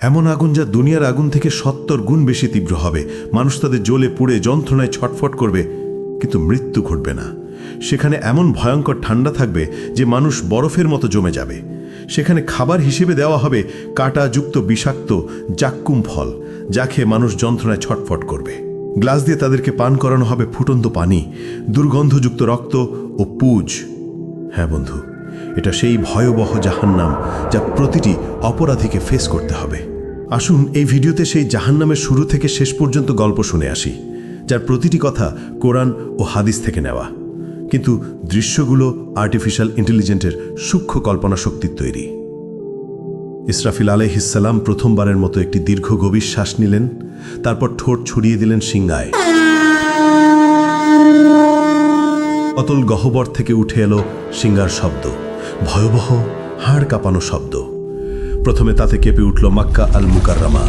এমন আগুন যা দুনিয়ার আগুন থেকে ৭০ গুণ বেশি তীব্র হবে। মানুষ তাদের জ্বলে পুড়ে যন্ত্রণায় ছটফট করবে, কিন্তু মৃত্যু ঘটবে না। সেখানে এমন ভয়ঙ্কর ঠান্ডা থাকবে যে মানুষ বরফের মতো জমে যাবে। সেখানে খাবার হিসেবে দেওয়া হবে কাঁটাযুক্ত বিষাক্ত জাক্কুম ফল, যা খেয়ে মানুষ যন্ত্রণায় ছটফট করবে। গ্লাস দিয়ে তাদেরকে পান করানো হবে ফুটন্ত পানি, দুর্গন্ধযুক্ত রক্ত ও পুজ। হ্যাঁ বন্ধু, এটা সেই ভয়াবহ জাহান্নাম যা প্রতিটি অপরাধীকে ফেস করতে হবে। আসুন এই ভিডিওতে সেই জাহান্নামের শুরু থেকে শেষ পর্যন্ত গল্প শুনে আসি, যার প্রতিটি কথা কোরআন ও হাদিস থেকে নেওয়া, কিন্তু দৃশ্যগুলো আর্টিফিশিয়াল ইন্টেলিজেন্সের সূক্ষ্ম কল্পনা শক্তির তৈরি। ইসরাফিল আলাইহিসসালাম প্রথমবারের মতো একটি দীর্ঘ গভীর শ্বাস নিলেন, তারপর ঠোঁট ছড়িয়ে দিলেন সিংহায়। অতল গহ্বর থেকে উঠে এলো সিংহার শব্দ, ভয়াবহ হাড় কাঁপানো শব্দ। প্রথমে তাতে কেঁপে উঠল মক্কা আল মুকাররমা,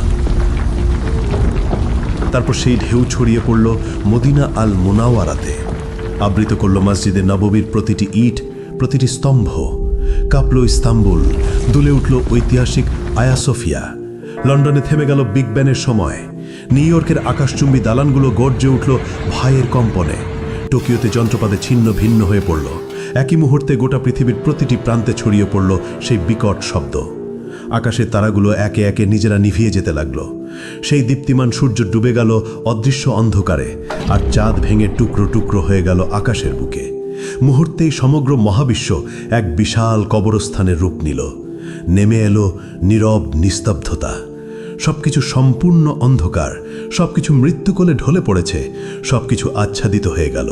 তারপর সেই ঢেউ ছড়িয়ে পড়ল মদিনা আল মুনাওয়ারাতে, আবৃত করল মসজিদে নববীর প্রতিটি ইট, প্রতিটি স্তম্ভ। কাঁপল ইস্তাম্বুল, দুলে উঠল ঐতিহাসিক আয়া সোফিয়া। লন্ডনে থেমে গেল বিগ ব্যানের সময়। নিউ ইয়র্কের আকাশচুম্বী দালানগুলো গর্জে উঠল ভয়ের কম্পনে। টোকিওতে যন্ত্রপাতে ছিন্ন ভিন্ন হয়ে পড়ল। একই মুহূর্তে গোটা পৃথিবীর প্রতিটি প্রান্তে ছড়িয়ে পড়ল সেই বিকট শব্দ। আকাশের তারাগুলো একে একে নিজেরা নিভিয়ে যেতে লাগলো। সেই দীপ্তিমান সূর্য ডুবে গেল অদৃশ্য অন্ধকারে, আর চাঁদ ভেঙে টুকরো টুকরো হয়ে গেল আকাশের বুকে। মুহূর্তেই সমগ্র মহাবিশ্ব এক বিশাল কবরস্থানের রূপ নিল। নেমে এলো নীরব নিস্তব্ধতা। সবকিছু সম্পূর্ণ অন্ধকার, সবকিছু মৃত্যুকোলে ঢলে পড়েছে, সবকিছু আচ্ছাদিত হয়ে গেল।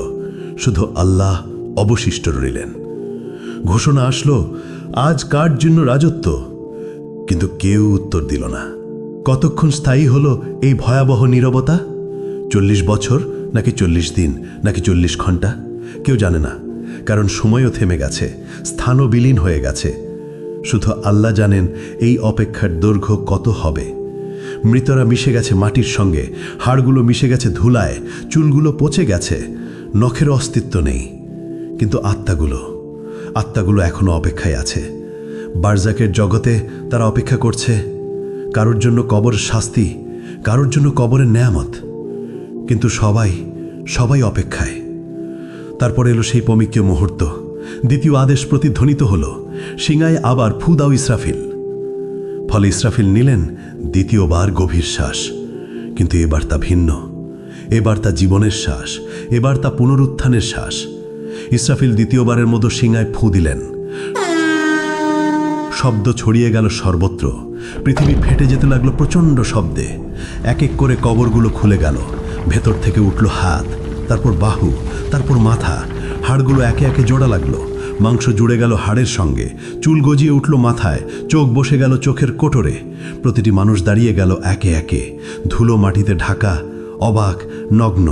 শুধু আল্লাহ অবশিষ্ট রইলেন। ঘোষণা আসলো, আজ কার জন্য রাজত্ব? কিন্তু কেউ উত্তর দিল না। কতক্ষণ স্থায়ী হলো এই ভয়াবহ নীরবতা? ৪০ বছর, নাকি ৪০ দিন, নাকি ৪০ ঘন্টা? কেউ জানে না, কারণ সময়ও থেমে গেছে, স্থানও বিলীন হয়ে গেছে। শুধু আল্লাহ জানেন এই অপেক্ষার দৈর্ঘ্য কত হবে। মৃতরা মিশে গেছে মাটির সঙ্গে, হাড়গুলো মিশে গেছে ধুলায়, চুলগুলো পচে গেছে, নখের অস্তিত্ব নেই। কিন্তু আত্মাগুলো এখনো অপেক্ষায় আছে। বারজাকের জগতে তারা অপেক্ষা করছে, কারোর জন্য কবর শাস্তি, কারোর জন্য কবরের নেয়ামত। কিন্তু সবাই অপেক্ষায়। তারপর এলো সেই পবিত্র মুহূর্ত। দ্বিতীয় আদেশ প্রতিধ্বনিত হলো, সিংহায় আবার ফু দাও ইসরাফিল। ফলে ইসরাফিল নিলেন দ্বিতীয়বার গভীর শ্বাস। কিন্তু এবার তা ভিন্ন। এবার তা জীবনের শ্বাস, এবার তা পুনরুত্থানের শ্বাস। ইসরাফিল দ্বিতীয়বারের মতো সিংহায় ফু দিলেন। শব্দ ছড়িয়ে গেল সর্বত্র। পৃথিবী ফেটে যেতে লাগলো প্রচণ্ড শব্দে। এক এক করে কবরগুলো খুলে গেল। ভেতর থেকে উঠল হাত, তারপর বাহু, তারপর মাথা। হাড়গুলো একে একে জোড়া লাগলো। মাংস জুড়ে গেল হাড়ের সঙ্গে, চুল গজিয়ে উঠল মাথায়, চোখ বসে গেল চোখের কোটরে। প্রতিটি মানুষ দাঁড়িয়ে গেল একে একে, ধুলো মাটিতে ঢাকা, অবাক, নগ্ন,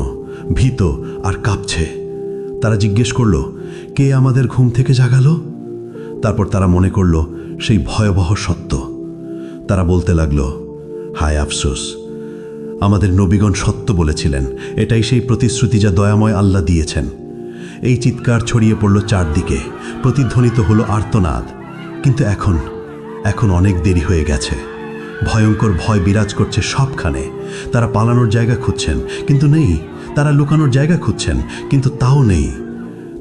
ভীত আর কাঁপছে। তারা জিজ্ঞেস করল, কে আমাদের ঘুম থেকে জাগালো? তারপর তারা মনে করল সেই ভয়াবহ সত্য। তারা বলতে লাগলো, হায় আফসোস, আমাদের নবীগণ সত্য বলেছিলেন। এটাই সেই প্রতিশ্রুতি যা দয়াময় আল্লাহ দিয়েছেন। এই চিৎকার ছড়িয়ে পড়ল চারদিকে, প্রতিধ্বনিত হলো আর্তনাদ। কিন্তু এখন অনেক দেরি হয়ে গেছে। ভয়ঙ্কর ভয় বিরাজ করছে সবখানে। তারা পালানোর জায়গা খুঁজছেন, কিন্তু নেই। তারা লুকানোর জায়গা খুঁজছেন, কিন্তু তাও নেই।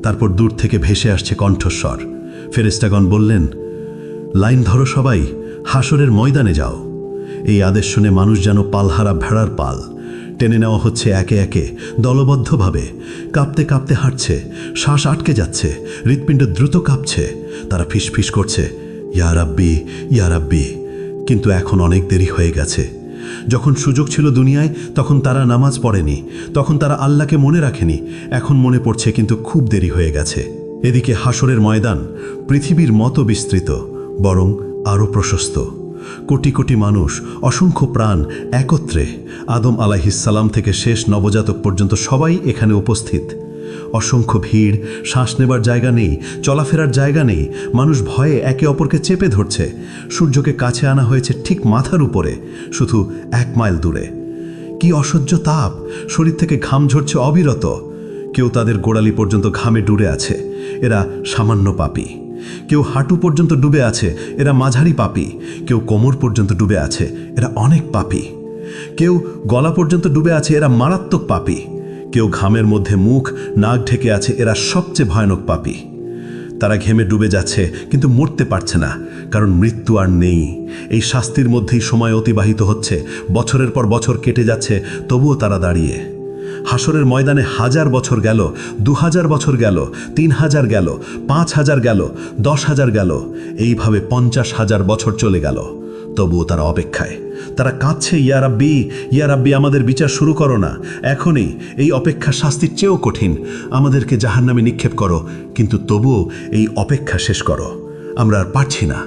তারপর দূর থেকে ভেসে আসছে কণ্ঠস্বর। ফেরেশতাগণ বললেন, লাইন ধরো সবাই, হাসরের ময়দানে যাও। এই আদেশ শুনে মানুষ যেন পালহারা ভেড়ার পাল। টেনে নেওয়া হচ্ছে একে একে, দলবদ্ধভাবে। কাঁপতে কাঁপতে হাঁটছে, শ্বাস আটকে যাচ্ছে, হৃৎপিণ্ড দ্রুত কাঁপছে। তারা ফিসফিস করছে, ইয়া রাব্বি, ইয়া রাব্বি। কিন্তু এখন অনেক দেরি হয়ে গেছে। যখন সুযোগ ছিল দুনিয়ায়, তখন তারা নামাজ পড়েনি, তখন তারা আল্লাহকে মনে রাখেনি। এখন মনে পড়ছে, কিন্তু খুব দেরি হয়ে গেছে। এদিকে হাসরের ময়দান পৃথিবীর মতো বিস্তৃত, বরং আরও প্রশস্ত। কোটি কোটি মানুষ, অসংখ্য প্রাণ একত্রে। আদম আলাইহিসসালাম থেকে শেষ নবজাতক পর্যন্ত সবাই এখানে উপস্থিত। অসংখ্য ভিড়, শ্বাস নেবার জায়গা নেই, চলাফেরার জায়গা নেই। মানুষ ভয়ে একে অপরকে চেপে ধরছে। সূর্যকে কাছে আনা হয়েছে ঠিক মাথার উপরে, শুধু 1 মাইল দূরে। কি অসহ্য তাপ! শরীর থেকে ঘাম ঝরছে অবিরত। কেউ তাদের গোড়ালি পর্যন্ত ঘামে ডুবে আছে। এরা সামান্য পাপী। কেউ হাঁটু পর্যন্ত ডুবে আছে, এরা মাঝারি পাপী। কেউ কোমর পর্যন্ত ডুবে আছে, এরা অনেক পাপী। কেউ গলা পর্যন্ত ডুবে আছে, এরা মারাত্মক পাপী। কেউ ঘামের মধ্যে মুখ নাক ঢেকে আছে, এরা সবচেয়ে ভয়ানক পাপী। তারা ঘেমে ডুবে যাচ্ছে কিন্তু মরতে পারছে না, কারণ মৃত্যু আর নেই। এই শাস্তির মধ্যেই সময় অতিবাহিত হচ্ছে, বছরের পর বছর কেটে যাচ্ছে, তবুও তারা দাঁড়িয়ে। হাসরের ময়দানে 1000 বছর গেল, 2000 বছর গেল, 3000 গেল, 5000 গেল, 10,000 গেল, এইভাবে 50,000 বছর চলে গেল। তবুও তারা অপেক্ষায়। তারা কাঁদছে, ইয়া রাব্বি, ইয়া রাব্বি, আমাদের বিচার শুরু করো না এখনই। এই অপেক্ষা শাস্তির চেয়েও কঠিন। আমাদেরকে জাহান্নামে নিক্ষেপ করো, কিন্তু তবুও এই অপেক্ষা শেষ করো। আমরা আর পারছি না।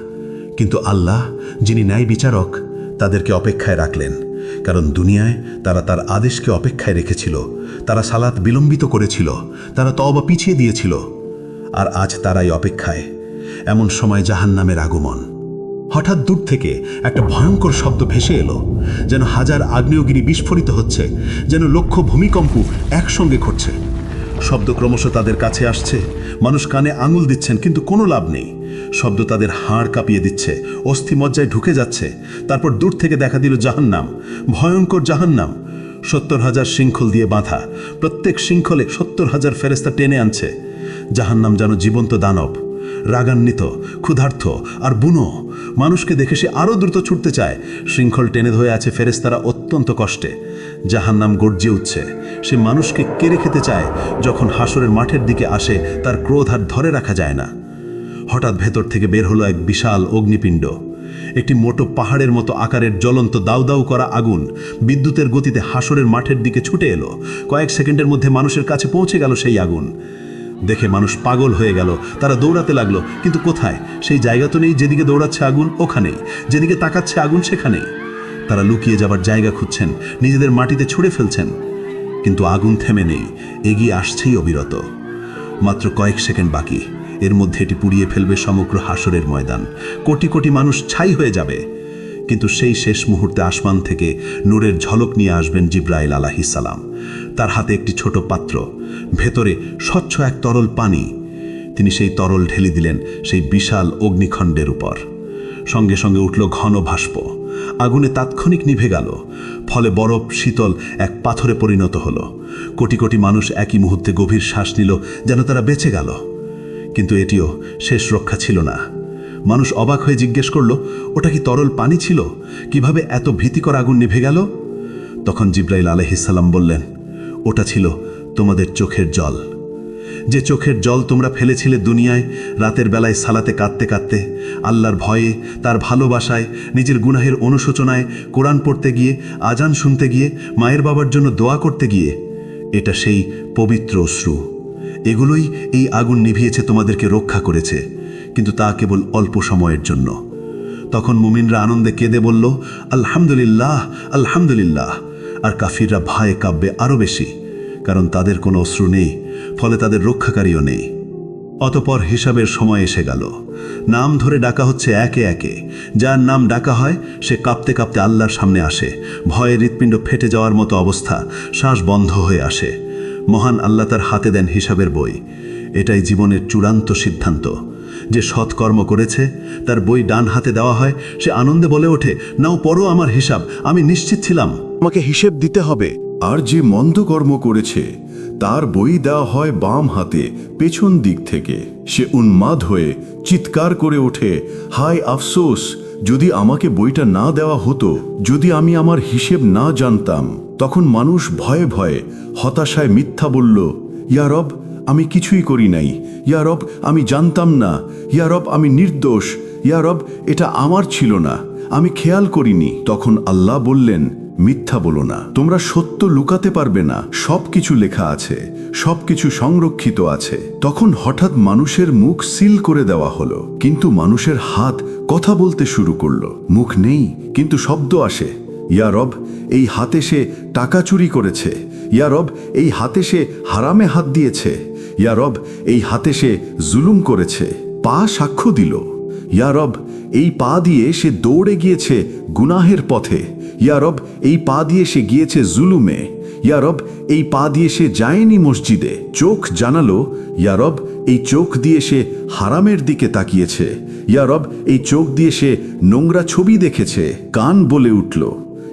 কিন্তু আল্লাহ, যিনি ন্যায় বিচারক, তাদেরকে অপেক্ষায় রাখলেন। কারণ দুনিয়ায় তারা তার আদেশকে অপেক্ষায় রেখেছিল। তারা সালাত বিলম্বিত করেছিল, তারা তওবা পিছিয়ে দিয়েছিল। আর আজ তারাই অপেক্ষায়। এমন সময় জাহান্নামের আগমন। হঠাৎ দূর থেকে একটা ভয়ঙ্কর শব্দ ভেসে এলো, যেন 1000 আগ্নেয়গিরি বিস্ফোরিত হচ্ছে, যেন লক্ষ ভূমিকম্প একসঙ্গে ঘটছে। শব্দ ক্রমশ তাদের কাছে আসছে। মানুষ কানে আঙুল দিচ্ছেন, কিন্তু কোনো লাভ নেই। শব্দ তাদের হাড় কাঁপিয়ে দিচ্ছে, অস্থিমজ্জায় ঢুকে যাচ্ছে। তারপর দূর থেকে দেখা দিল জাহান্নাম, ভয়ঙ্কর জাহান্নাম। 70,000 শৃঙ্খল দিয়ে বাঁধা, প্রত্যেক শৃঙ্খলে 70,000 ফেরেশতা টেনে আনছে। জাহান্নাম যেন জীবন্ত দানব, রাগান্বিত, ক্ষুধার্ত আর বুনো। মানুষকে দেখে সে আরও দ্রুত ছুটতে চায়। শৃঙ্খল টেনে ধরে আছে ফেরেশতারা অত্যন্ত কষ্টে। জাহান্নাম গর্জে উঠছে। সে মানুষকে কেড়ে খেতে চায়। যখন হাসরের মাঠের দিকে আসে, তার ক্রোধ আর ধরে রাখা যায় না। হঠাৎ ভেতর থেকে বের হলো এক বিশাল অগ্নিপিণ্ড। একটি মোটো পাহাড়ের মতো আকারের জ্বলন্ত দাউ দাউ করা আগুন বিদ্যুতের গতিতে হাসরের মাঠের দিকে ছুটে এলো। কয়েক সেকেন্ডের মধ্যে মানুষের কাছে পৌঁছে গেল সেই আগুন। দেখে মানুষ পাগল হয়ে গেল। তারা দৌড়াতে লাগলো, কিন্তু কোথায়? সেই জায়গা তো নেই যেদিকে দৌড়াচ্ছে আগুন, ওখানেই। যেদিকে তাকাচ্ছে আগুন, সেখানেই। তারা লুকিয়ে যাবার জায়গা খুঁজছেন, নিজেদের মাটিতে ছুঁড়ে ফেলছেন, কিন্তু আগুন থেমে নেই, এগিয়ে আসছেই অবিরত। মাত্র কয়েক সেকেন্ড বাকি। এর মধ্যে এটি পুড়িয়ে ফেলবে সমগ্র হাসরের ময়দান। কোটি কোটি মানুষ ছাই হয়ে যাবে। কিন্তু সেই শেষ মুহূর্তে আসমান থেকে নূরের ঝলক নিয়ে আসবেন জিব্রাইল আলাইহিস সালাম। তার হাতে একটি ছোট পাত্র, ভেতরে স্বচ্ছ এক তরল পানি। তিনি সেই তরল ঢেলে দিলেন সেই বিশাল অগ্নিখণ্ডের উপর। সঙ্গে সঙ্গে উঠল ঘন ভাস্প। আগুনে তাৎক্ষণিক নিভে গেল। ফলে বরফ শীতল এক পাথরে পরিণত হলো। কোটি কোটি মানুষ একই মুহূর্তে গভীর শ্বাস নিল, যেন তারা বেঁচে গেল। কিন্তু এটিও শেষ রক্ষা ছিল না। মানুষ অবাক হয়ে জিজ্ঞেস করল, ওটা কি তরল পানি ছিল? কিভাবে এত ভীতিকর আগুন নিভে গেল? তখন জিব্রাইল আলাইহিস সালাম বললেন, ওটা ছিল তোমাদের চোখের জল। যে চোখের জল তোমরা ফেলেছিলে দুনিয়ায়, রাতের বেলায় সালাতে কাঁদতে কাঁদতে, আল্লাহর ভয়ে, তার ভালোবাসায়, নিজের গুনাহের অনুশোচনায়, কোরআন পড়তে গিয়ে, আজান শুনতে গিয়ে, মায়ের বাবার জন্য দোয়া করতে গিয়ে। এটা সেই পবিত্র অশ্রু। এগুলোই এই আগুন নিভিয়েছে, তোমাদেরকে রক্ষা করেছে, কিন্তু তা কেবল অল্প সময়ের জন্য। তখন মুমিনরা আনন্দে কেঁদে বলল, আলহামদুলিল্লাহ, আলহামদুলিল্লাহ। আর কাফিররা ভয়ে কাঁপবে আরও বেশি, কারণ তাদের কোনো অশ্রু নেই, ফলে তাদের রক্ষাকারীও নেই। অতপর হিসাবের সময় এসে গেল। নাম ধরে ডাকা হচ্ছে একে একে। যার নাম ডাকা হয় সে কাঁপতে কাঁপতে আল্লাহর সামনে আসে। ভয়ে হৃৎপিণ্ড ফেটে যাওয়ার মতো অবস্থা, শ্বাস বন্ধ হয়ে আসে। মহান আল্লাহ তার হাতে দেন হিসাবের বই। এটাই জীবনের চূড়ান্ত সিদ্ধান্ত। যে সৎকর্ম করেছে তার বই ডান হাতে দেওয়া হয়, সে আনন্দে বলে ওঠে, নাও পড়ো আমার হিসাব, আমি নিশ্চিত ছিলাম আমাকে হিসেব দিতে হবে। আর যে মন্দ কর্ম করেছে তার বই দেওয়া হয় বাম হাতে, পেছন দিক থেকে। সে উন্মাদ হয়ে চিৎকার করে ওঠে, হায় আফসোস, যদি আমাকে বইটা না দেওয়া হতো, যদি আমি আমার হিসেব না জানতাম। তখন মানুষ ভয়ে ভয়ে হতাশায় মিথ্যা বলল, ইয়া রব, আমি কিছুই করি নাই। ইয়া রব, আমি জানতাম না। ইয়া রব, আমি নির্দোষ। ইয়া রব, এটা আমার ছিল না, আমি খেয়াল করিনি। তখন আল্লাহ বললেন, মিথ্যা বলো না, তোমরা সত্য লুকাতে পারবে না। সবকিছু লেখা আছে, সবকিছু সংরক্ষিত আছে। তখন হঠাৎ মানুষের মুখ সিল করে দেওয়া হলো, কিন্তু মানুষের হাত কথা বলতে শুরু করলো। মুখ নেই, কিন্তু শব্দ আসে। ইয়া রব, এই হাতে সে টাকা চুরি করেছে। ইয়া রব, এই হাতে সে হারামে হাত দিয়েছে। ইয়া রব, এই হাতে সে জুলুম করেছে। পা সাক্ষ্য দিল। ইয়া রব, এই পা দিয়ে সে দৌড়ে গিয়েছে গুনাহের পথে। ইয়া রব, এই পা দিয়ে সে গিয়েছে জুলুমে। ইয়া রব, এই পা দিয়ে সে যায়নি মসজিদে। চোখ জানালো, ইয়া রব, এই চোখ দিয়ে সে হারামের দিকে তাকিয়েছে। ইয়া রব, এই চোখ দিয়ে সে নোংরা ছবি দেখেছে। কান বলে উঠল,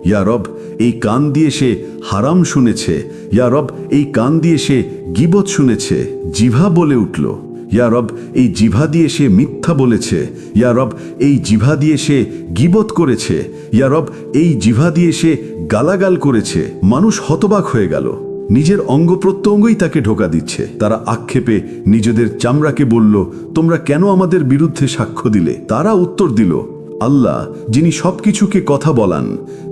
ইয়া রব, এই কান দিয়ে সে হারাম শুনেছে। ইয়া রব, এই কান দিয়ে সে গীবত শুনেছে। জিভা বলে উঠল, ইয়া রব, এই জিভা দিয়ে সে মিথ্যা বলেছে। ইয়া রব, এই জিভা দিয়ে সে গীবত করেছে। ইয়া রব, এই জিভা দিয়ে সে গালাগাল করেছে। মানুষ হতবাক হয়ে গেল। নিজের অঙ্গ প্রত্যঙ্গই তাকে ধোঁকা দিচ্ছে। তারা আক্ষেপে নিজেদের চামড়াকে বলল, তোমরা কেন আমাদের বিরুদ্ধে সাক্ষ্য দিলে? তারা উত্তর দিল, আল্লাহ যিনি সবকিছুকে কথা বলান,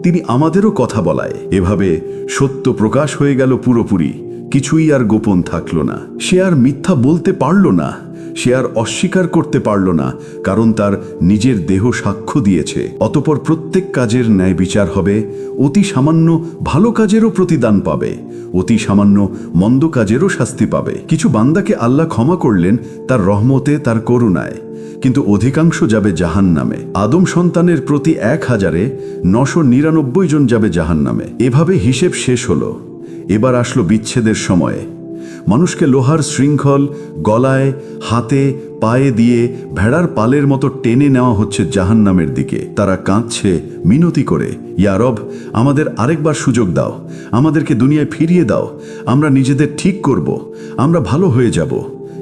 তিনি আমাদেরও কথা বলায়। এভাবে সত্য প্রকাশ হয়ে গেল পুরোপুরি। কিছুই আর গোপন থাকল না। সে আর মিথ্যা বলতে পারল না, সে আর অস্বীকার করতে পারল না, কারণ তার নিজের দেহ সাক্ষ্য দিয়েছে। অতঃপর প্রত্যেক কাজের ন্যায় বিচার হবে। অতি সামান্য ভালো কাজেরও প্রতিদান পাবে, অতি সামান্য মন্দ কাজেরও শাস্তি পাবে। কিছু বান্দাকে আল্লাহ ক্ষমা করলেন তার রহমতে, তার করুণায়, কিন্তু অধিকাংশ যাবে জাহান্নামে। আদম সন্তানের প্রতি ১,৯৯৯ জন যাবে জাহান্নামে। এভাবে হিসেব শেষ হলো। এবার আসলো বিচ্ছেদের সময়ে। মানুষকে লোহার শৃঙ্খল গলায়, হাতে, পায়ে দিয়ে ভেড়ার পালের মতো টেনে নেওয়া হচ্ছে জাহান্নামের দিকে। তারা কাঁদছে মিনতি করে, ইয়া রব, আমাদের আরেকবার সুযোগ দাও, আমাদেরকে দুনিয়ায় ফিরিয়ে দাও, আমরা নিজেদের ঠিক করব, আমরা ভালো হয়ে যাব।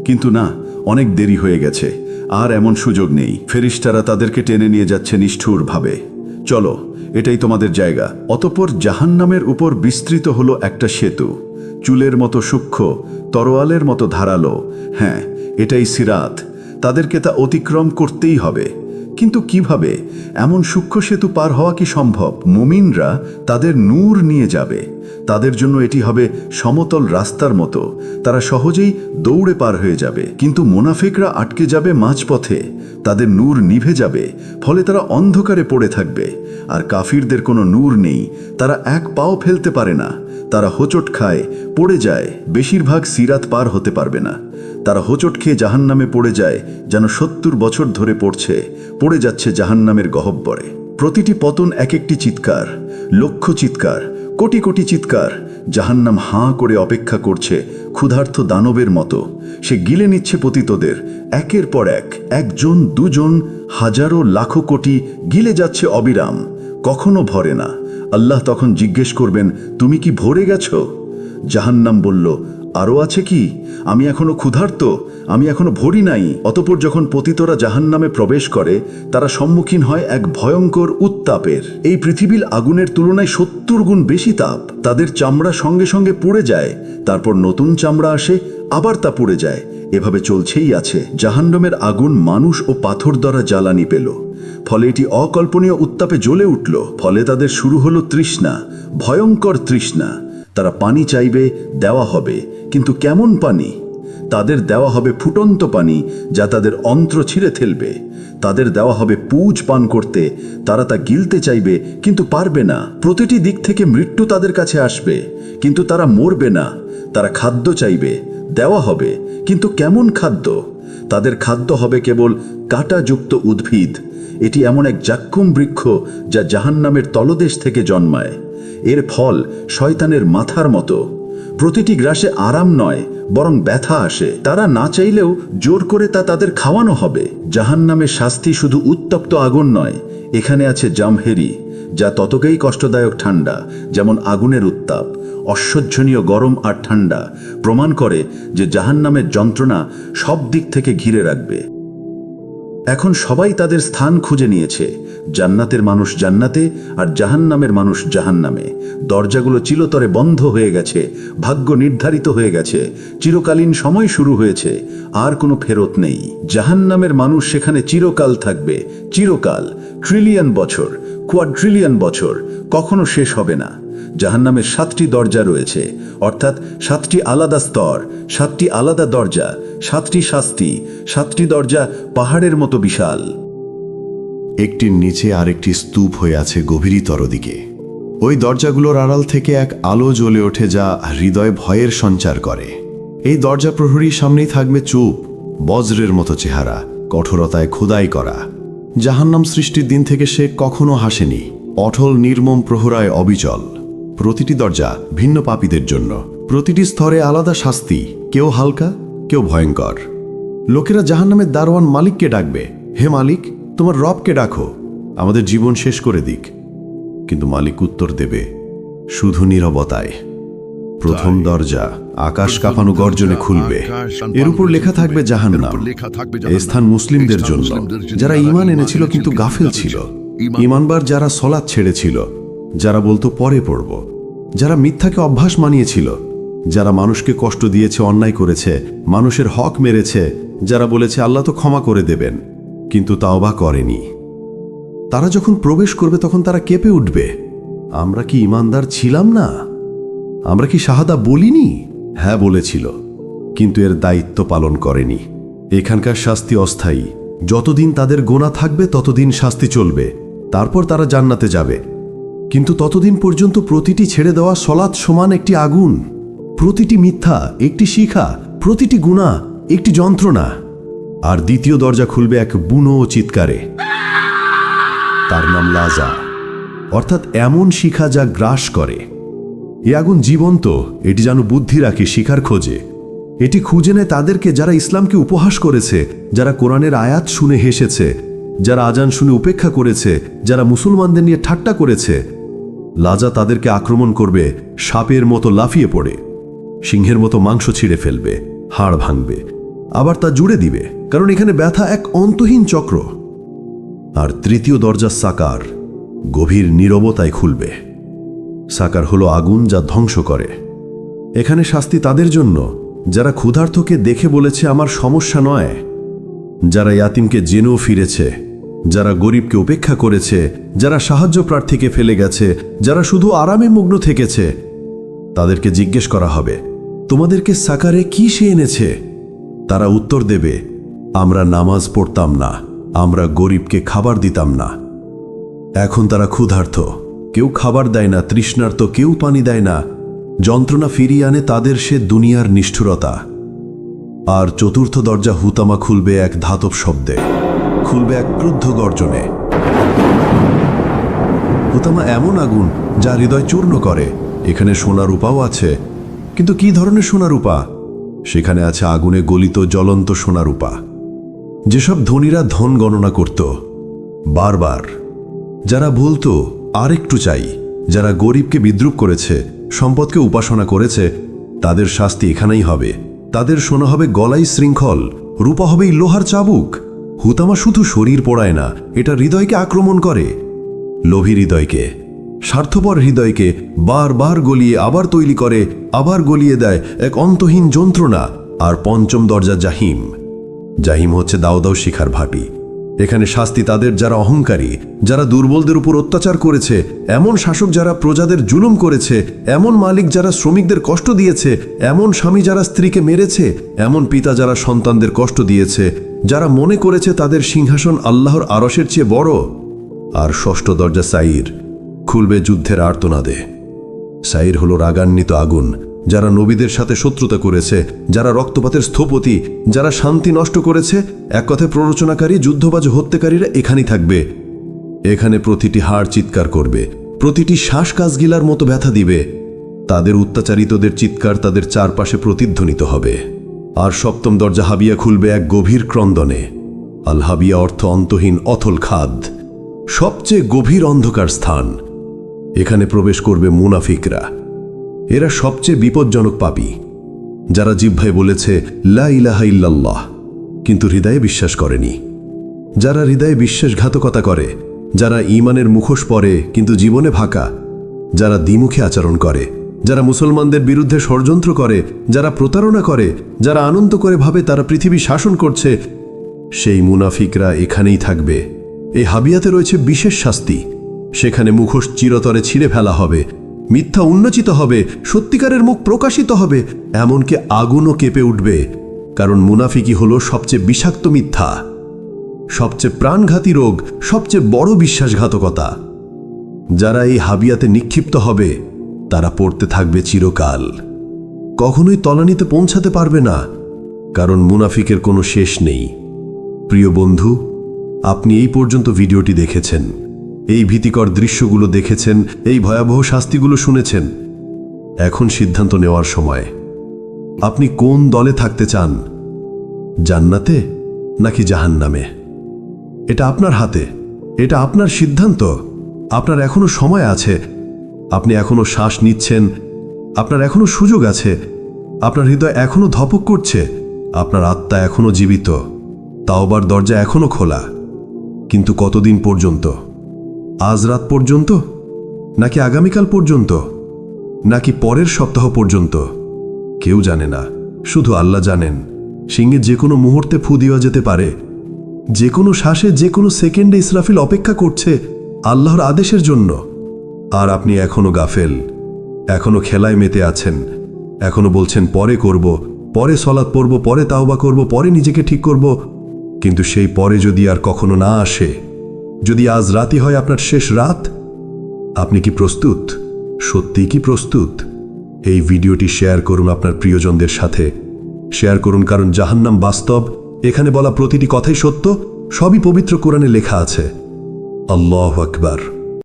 কিন্তু না, অনেক দেরি হয়ে গেছে, আর এমন সুযোগ নেই। ফেরেশতারা তাদেরকে টেনে নিয়ে যাচ্ছে নিষ্ঠুরভাবে। চলো, এটাই তোমাদের জায়গা। অতঃপর জাহান্নামের উপর বিস্তৃত হলো একটা সেতু, চুলের মতো সূক্ষ্ম, তরোয়ালের মতো ধারালো। হ্যাঁ, এটাই সিরাত। তাদেরকে তা অতিক্রম করতেই হবে। কিন্তু কিভাবে? এমন সূক্ষ্ম সেতু পার হওয়া কি সম্ভব? মুমিনরা তাদের নূর নিয়ে যাবে। তাদের জন্য এটি হবে সমতল রাস্তার মতো, তারা সহজেই দৌড়ে পার হয়ে যাবে। কিন্তু মুনাফিকরা আটকে যাবে মাঝপথে, তাদের নূর নিভে যাবে, ফলে তারা অন্ধকারে পড়ে থাকবে। আর কাফিরদের কোনো নূর নেই, তারা এক পাও ফেলতে পারে না, তারা হোঁচট খায়, পড়ে যায়, বেশিরভাগ সিরাত পার হতে পারবে না। তারা হোঁচট খেয়ে জাহান্নামে পড়ে যায়, যেন ৭০ বছর ধরে পড়ে যাচ্ছে জাহান্নামের গহ্বরে। প্রতিটি পতন এক একটি চিৎকার, লক্ষ চিৎকার, কোটি কোটি চিৎকার। জাহান্নাম হাঁ করে অপেক্ষা করছে ক্ষুধার্ত দানবের মতো। সে গিলে নিচ্ছে পতিতদের একের পর এক, একজন, দুজন, হাজারো, লাখো কোটি গিলে যাচ্ছে অবিরাম, কখনো ভরে না। আল্লাহ তখন জিজ্ঞেস করবেন, তুমি কি ভরে গেছো? জাহান্নাম বলল, আরও আছে কি? আমি এখনো ক্ষুধার্ত, আমি এখনো ভরি নাই। অতঃপর যখন পতিতরা জাহান্নামে প্রবেশ করে, তারা সম্মুখীন হয় এক ভয়ঙ্কর উত্তাপের। এই পৃথিবীর আগুনের তুলনায় ৭০ গুণ বেশি তাপ। তাদের চামড়া সঙ্গে সঙ্গে পুড়ে যায়, তারপর নতুন চামড়া আসে, আবার তা পুড়ে যায়। এভাবে চলছেই আছে। জাহান্নামের আগুন মানুষ ও পাথর দ্বারা জ্বালানি পেল, ফলে এটি অকল্পনীয় উত্তাপে জ্বলে উঠল। ফলে তাদের শুরু হলো তৃষ্ণা, ভয়ঙ্কর তৃষ্ণা। তারা পানি চাইবে, দেওয়া হবে, কিন্তু কেমন পানি? তাদের দেওয়া হবে ফুটন্ত পানি, যা তাদের অন্ত্র ছিঁড়ে ফেলবে। তাদের দেওয়া হবে পুজ পান করতে, তারা তা গিলতে চাইবে কিন্তু পারবে না। প্রতিটি দিক থেকে মৃত্যু তাদের কাছে আসবে, কিন্তু তারা মরবে না। তারা খাদ্য চাইবে, দেওয়া হবে, কিন্তু কেমন খাদ্য? তাদের খাদ্য হবে কেবল কাঁটাযুক্ত উদ্ভিদ। এটি এমন এক জাক্কুম বৃক্ষ যা জাহান্নামের তলদেশ থেকে জন্মায়। এর ফল শয়তানের মাথার মতো। প্রতিটি গ্রাসে আরাম নয়, বরং ব্যথা আসে। তারা না চাইলেও জোর করে তা তাদের খাওয়ানো হবে। জাহান্নামের শাস্তি শুধু উত্তপ্ত আগুন নয়, এখানে আছে জামহেরি, যা ততকেই কষ্টদায়ক ঠান্ডা যেমন আগুনের উত্তাপ। অসহ্যনীয় গরম আর ঠান্ডা প্রমাণ করে যে জাহান্নামের যন্ত্রণা সব দিক থেকে ঘিরে রাখবে। এখন সবাই তাদের স্থান খুঁজে নিয়েছে। জান্নাতের মানুষ জান্নাতে, আর জাহান্নামের মানুষ জাহান্নামে। দরজাগুলো চিরতরে বন্ধ হয়ে গেছে, ভাগ্য নির্ধারিত হয়ে গেছে, চিরকালীন সময় শুরু হয়েছে, আর কোনো ফেরত নেই। জাহান্নামের মানুষ সেখানে চিরকাল থাকবে, চিরকাল, ট্রিলিয়ন বছর, কোয়াড্রিলিয়ন বছর, কখনো শেষ হবে না। জাহান্নামের 7টি দরজা রয়েছে, অর্থাৎ 7টি আলাদা স্তর, 7টি আলাদা দরজা, 7টি শাস্তি। 7টি দরজা পাহাড়ের মতো বিশাল। একটির নিচে আরেকটি স্তূপ হয়ে আছে গভীরতর দিকে। ওই দরজাগুলোর আড়াল থেকে এক আলো জ্বলে ওঠে, যা হৃদয় ভয়ের সঞ্চার করে। এই দরজা প্রহরীর সামনেই থাকবে চুপ, বজ্রের মতো চেহারা, কঠোরতায় খোদাই করা। জাহান্নাম সৃষ্টির দিন থেকে সে কখনো হাসেনি, অটল নির্মম প্রহরায় অবিচল। প্রতিটি দরজা ভিন্ন পাপীদের জন্য, প্রতিটি স্তরে আলাদা শাস্তি, কেউ হালকা, কেউ ভয়ঙ্কর। লোকেরা জাহান্নামের দারোয়ান মালিককে ডাকবে, হে মালিক, তোমার রবকে ডাকো, আমাদের জীবন শেষ করে দিক। কিন্তু মালিক উত্তর দেবে শুধু নীরবতায়। প্রথম দরজা আকাশ কাঁপানো গর্জনে খুলবে, এর উপর লেখা থাকবে জাহান্নাম। এই স্থান মুসলিমদের জন্য, যারা ঈমান এনেছিল কিন্তু গাফেল ছিল, ঈমানবার যারা সলাৎ ছেড়েছিল, যারা বলতো পরে পড়ব, যারা মিথ্যাকে অভ্যাস মানিয়েছিল, যারা মানুষকে কষ্ট দিয়েছে, অন্যায় করেছে, মানুষের হক মেরেছে, যারা বলেছে আল্লাহ তো ক্ষমা করে দেবেন কিন্তু তাওবা করেনি। তারা যখন প্রবেশ করবে তখন তারা কেঁপে উঠবে, আমরা কি ঈমানদার ছিলাম না? আমরা কি শাহাদা বলিনি? হ্যাঁ বলেছিল, কিন্তু এর দায়িত্ব পালন করেনি। এখানকার শাস্তি অস্থায়ী, যতদিন তাদের গোনা থাকবে ততদিন শাস্তি চলবে, তারপর তারা জান্নাতে যাবে। কিন্তু ততদিন পর্যন্ত প্রতিটি ছেড়ে দেওয়া সলাৎ সমান একটি আগুন, প্রতিটি মিথ্যা একটি শিখা, প্রতিটি গুনাহ একটি যন্ত্রণা। আর দ্বিতীয় দরজা খুলবে এক বুনো চিৎকারে, তার নাম লাজা, অর্থাৎ এমন শিখা যা গ্রাস করে। এ আগুন জীবন্ত, এটি যেন বুদ্ধি রাখে, শিখার খোঁজে। এটি খুঁজে নেয় তাদেরকে যারা ইসলামকে উপহাস করেছে, যারা কোরআনের আয়াত শুনে হেসেছে, যারা আজান শুনে উপেক্ষা করেছে, যারা মুসলমানদের নিয়ে ঠাট্টা করেছে। লাজা তাদেরকে আক্রমণ করবে, সাপের মতো লাফিয়ে পড়ে, সিংহের মতো মাংস ছিঁড়ে ফেলবে, হাড় ভাঙবে, আবার তা জুড়ে দিবে, কারণ এখানে ব্যথা এক অন্তহীন চক্র। আর তৃতীয় দরজা সাকার, গভীর নীরবতায় খুলবে। সাকার হলো আগুন যা ধ্বংস করে। এখানে শাস্তি তাদের জন্য যারা ক্ষুধার্তকে দেখে বলেছে আমার সমস্যা নয়, যারা ইয়াতিমকে জেনেও ফিরেছে, যারা গরিবকে উপেক্ষা করেছে, যারা সাহায্য প্রার্থীকে ফেলে গেছে, যারা শুধু আরামে মগ্ন থেকেছে। তাদেরকে জিজ্ঞেস করা হবে, তোমাদেরকে সাকারে কি সে এনেছে? তারা উত্তর দেবে, আমরা নামাজ পড়তাম না, আমরা গরিবকে খাবার দিতাম না। এখন তারা ক্ষুধার্ত, কেউ খাবার দেয় না, তৃষ্ণার্ত কেউ পানি দেয় না। যন্ত্রণা ফিরিয়ে আনে তাদের সে দুনিয়ার নিষ্ঠুরতা। আর চতুর্থ দরজা হুতামা খুলবে এক ধাতব শব্দে, খুলবে এক ক্রুদ্ধ গর্জনে। হুতামা এমন আগুন যা হৃদয় চূর্ণ করে। এখানে সোনা রূপাও আছে, কিন্তু কি ধরনের সোনা রূপা? সেখানে আছে আগুনে গলিত জ্বলন্ত সোনা রূপা, যেসব ধনীরা ধন গণনা করত বারবার, যারা বলতো আর একটু চাই, যারা গরিবকে বিদ্রুপ করেছে, সম্পদকে উপাসনা করেছে, তাদের শাস্তি এখানেই হবে। তাদের সোনা হবে গলায় শৃঙ্খল, রূপা হবে লোহার চাবুক। হুতামা শুধু শরীর পোড়ায় না, এটা হৃদয়কে আক্রমণ করে, লোভী হৃদয়কে, স্বার্থপর হৃদয়কে বারবার গলিয়ে আবার তৈরি করে, আবার গলিয়ে দেয় এক অন্তহীন যন্ত্রণা। আর পঞ্চম দরজা জাহিম। জাহিম হচ্ছে দাও দাও শিখার ভাটি। এখানে শাস্তি তাদের যারা অহংকারী, যারা দুর্বলদের উপর অত্যাচার করেছে, এমন শাসক যারা প্রজাদের জুলুম করেছে, এমন মালিক যারা শ্রমিকদের কষ্ট দিয়েছে, এমন স্বামী যারা স্ত্রীকে মেরেছে, এমন পিতা যারা সন্তানদের কষ্ট দিয়েছে, যারা মনে করেছে তাদের সিংহাসন আল্লাহর আরশের চেয়ে বড়। আর ষষ্ঠ দরজা সাইর, খুলবে যুদ্ধের আর্তনাদে। সাইর হলো রাগান্বিত আগুন, যারা নবীদের সাথে শত্রুতা করেছে, যারা রক্তপাতের স্থপতি, যারা শান্তি নষ্ট করেছে। এক কথায় প্ররোচনাকারী, যুদ্ধবাজ, হত্যাকারীরা এখানেই থাকবে। এখানে প্রতিটি হাড় চিৎকার করবে, প্রতিটি শ্বাস কাজগিলার মতো ব্যথা দিবে। তাদের অত্যাচারিতদের চিৎকার তাদের চারপাশে প্রতিধ্বনিত হবে। আর সপ্তম দরজা হাবিয়া খুলবে এক গভীর ক্রন্দনে। আল হাবিয়া অর্থ অন্তহীন অথল খাদ, সবচেয়ে গভীর অন্ধকার স্থান। এখানে প্রবেশ করবে মুনাফিকরা। এরা সবচেয়ে বিপজ্জনক পাপী, যারা জিহ্বায় বলেছে লা ইলাহা ইল্লাল্লাহ, কিন্তু হৃদয়ে বিশ্বাস করেনি, যারা হৃদয়ে বিশ্বাসঘাতকতা করে, যারা ঈমানের মুখোশ পরে কিন্তু জীবনে ভাকা, যারা দ্বিমুখী আচরণ করে, যারা মুসলমানদের বিরুদ্ধে ষড়যন্ত্র করে, যারা প্রতারণা করে, যারা আনন্দ করে ভাবে তারা পৃথিবী শাসন করছে, সেই মুনাফিকরা এখানেই থাকবে। এই হাবিয়াতে রয়েছে বিশেষ শাস্তি। সেখানে মুখোশ চিরতরে ছিঁড়ে ফেলা হবে, মিথ্যা উন্মোচিত হবে, সত্যিকারের মুখ প্রকাশিত হবে, এমনকি আগুনও কেঁপে উঠবে। কারণ মুনাফিকই হলো সবচেয়ে বিষাক্ত মিথ্যা, সবচেয়ে প্রাণঘাতী রোগ, সবচেয়ে বড় বিশ্বাসঘাতকতা। যারা এই হাবিয়াতে নিক্ষিপ্ত হবে তারা পড়তে থাকবে চিরকাল, কখনোই তলানিতে পৌঁছাতে পারবে না, কারণ মুনাফিকের কোনো শেষ নেই। প্রিয় বন্ধু, আপনি এই পর্যন্ত ভিডিওটি দেখেছেন। এই ভীতিকর দৃশ্যগুলো দেখেছেন, এই ভয়াবহ শাস্তিগুলো শুনেছেন। এখন সিদ্ধান্ত নেওয়ার সময়। আপনি কোন দলে থাকতে চান, জান্নাতে নাকি জাহান্নামে? এটা আপনার হাতে, এটা আপনার সিদ্ধান্ত। আপনার এখনো সময় আছে, আপনি এখনো শ্বাস নিচ্ছেন, আপনার এখনো সুযোগ আছে, আপনার হৃদয় এখনো ধপক করছে, আপনার আত্মা এখনো জীবিত, তাওবার দরজা এখনো খোলা। কিন্তু কতদিন পর্যন্ত? আজ রাত পর্যন্ত, নাকি আগামীকাল পর্যন্ত, নাকি পরের সপ্তাহ পর্যন্ত? কেউ জানে না, শুধু আল্লাহ জানেন। সিংহে যে কোনো মুহূর্তে ফু দেওয়া যেতে পারে। যে কোনো শ্বাসে, যে কোনো সেকেন্ডে ইসরাফিল অপেক্ষা করছে আল্লাহর আদেশের জন্য। আর আপনি এখনো গাফেল, এখনো খেলায় মেতে আছেন, এখনো বলছেন পরে করব, পরে সলাৎ পড়ব, পরে তাওবা করব, পরে নিজেকে ঠিক করব। কিন্তু সেই পরে যদি আর কখনো না আসে, যদি আজ রাতই হয় আপনার শেষ রাত, আপনি কি প্রস্তুত? সত্যিই কি প্রস্তুত? এই ভিডিওটি শেয়ার করুন আপনার প্রিয়জনদের সাথে। শেয়ার করুন, কারণ জাহান্নাম বাস্তব। এখানে বলা প্রতিটি কথাই সত্য, সবই পবিত্র কোরআনে লেখা আছে। আল্লাহু আকবার।